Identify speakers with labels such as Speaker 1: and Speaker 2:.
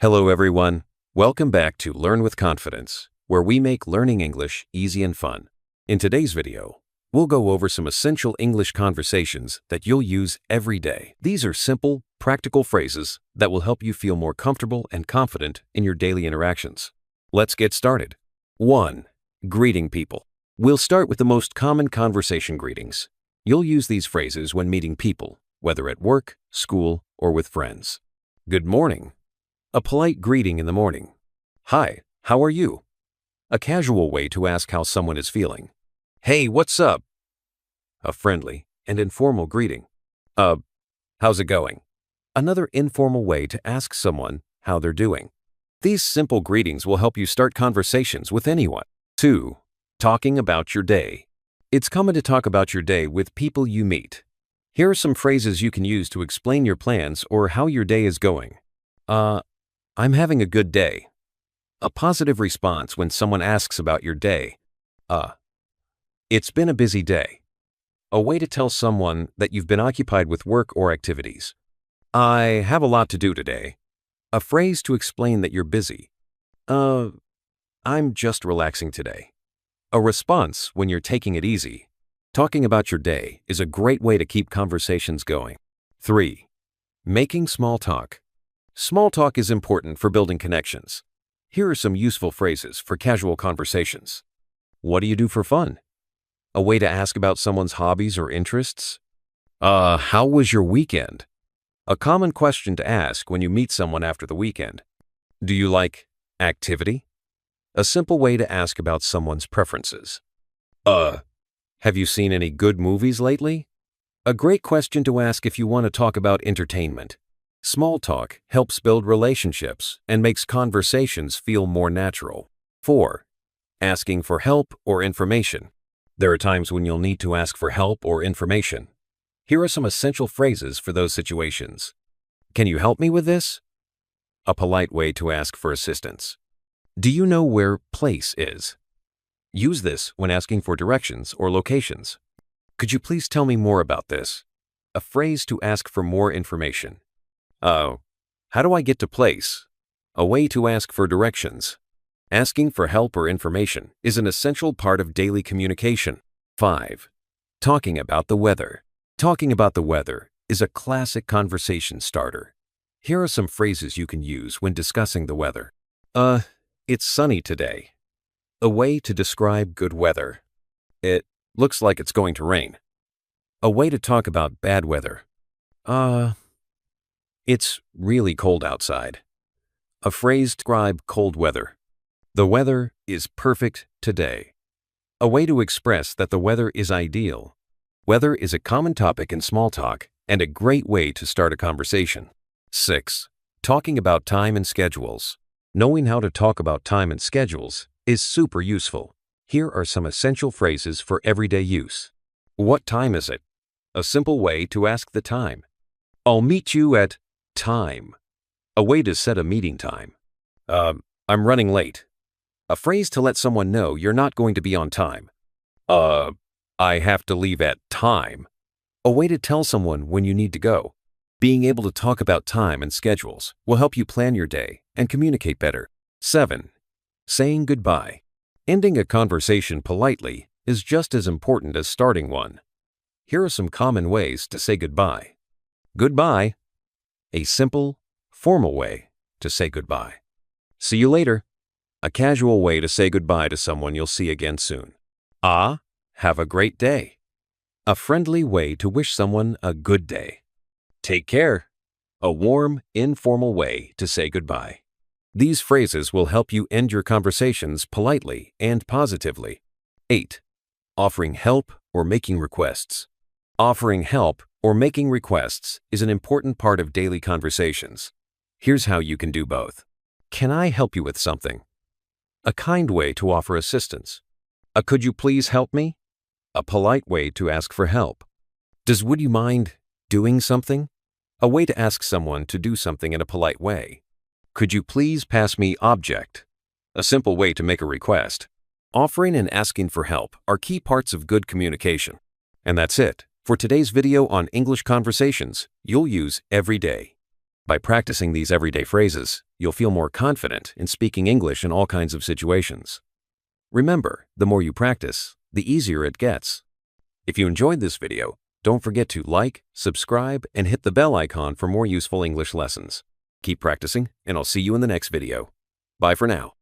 Speaker 1: Hello everyone. Welcome back to Learn with Confidence, where we make learning English easy and fun. In today's video, we'll go over some essential English conversations that you'll use every day. These are simple, practical phrases that will help you feel more comfortable and confident in your daily interactions. Let's get started. 1. Greeting people. We'll start with the most common conversation greetings. You'll use these phrases when meeting people, whether at work, school, or with friends. Good morning. A polite greeting in the morning. Hi, how are you? A casual way to ask how someone is feeling. Hey, what's up? A friendly and informal greeting. How's it going? Another informal way to ask someone how they're doing. These simple greetings will help you start conversations with anyone. 2. Talking about your day. It's common to talk about your day with people you meet. Here are some phrases you can use to explain your plans or how your day is going. I'm having a good day. A positive response when someone asks about your day. It's been a busy day. A way to tell someone that you've been occupied with work or activities. I have a lot to do today. A phrase to explain that you're busy. I'm just relaxing today. A response when you're taking it easy. Talking about your day is a great way to keep conversations going. 3. Making small talk. Small talk is important for building connections. Here are some useful phrases for casual conversations. What do you do for fun? A way to ask about someone's hobbies or interests. How was your weekend? A common question to ask when you meet someone after the weekend. Do you like activity? A simple way to ask about someone's preferences. Have you seen any good movies lately? A great question to ask if you want to talk about entertainment. Small talk helps build relationships and makes conversations feel more natural. 4. Asking for help or information. There are times when you'll need to ask for help or information. Here are some essential phrases for those situations. Can you help me with this? A polite way to ask for assistance. Do you know where place is? Use this when asking for directions or locations. Could you please tell me more about this? A phrase to ask for more information. How do I get to place? A way to ask for directions. Asking for help or information is an essential part of daily communication. 5. Talking about the weather. Talking about the weather is a classic conversation starter. Here are some phrases you can use when discussing the weather. It's sunny today. A way to describe good weather. It looks like it's going to rain. A way to talk about bad weather. It's really cold outside. A phrase to describe cold weather. The weather is perfect today. A way to express that the weather is ideal. Weather is a common topic in small talk and a great way to start a conversation. 6. Talking about time and schedules. Knowing how to talk about time and schedules is super useful. Here are some essential phrases for everyday use. What time is it? A simple way to ask the time. I'll meet you at time. A way to set a meeting time. I'm running late. A phrase to let someone know you're not going to be on time. I have to leave at time. A way to tell someone when you need to go. Being able to talk about time and schedules will help you plan your day and communicate better. 7. Saying goodbye. Ending a conversation politely is just as important as starting one. Here are some common ways to say goodbye. Goodbye. A simple, formal way to say goodbye. See you later. A casual way to say goodbye to someone you'll see again soon. Have a great day. A friendly way to wish someone a good day. Take care. A warm, informal way to say goodbye. These phrases will help you end your conversations politely and positively. 8. Offering help or making requests. Offering help or making requests is an important part of daily conversations. Here's how you can do both. Can I help you with something? A kind way to offer assistance. Could you please help me? A polite way to ask for help. Would you mind doing something? A way to ask someone to do something in a polite way. Could you please pass me object? A simple way to make a request. Offering and asking for help are key parts of good communication. And that's it for today's video on English conversations you'll use every day. By practicing these everyday phrases, you'll feel more confident in speaking English in all kinds of situations. Remember, the more you practice, the easier it gets. If you enjoyed this video, don't forget to like, subscribe, and hit the bell icon for more useful English lessons. Keep practicing, and I'll see you in the next video. Bye for now.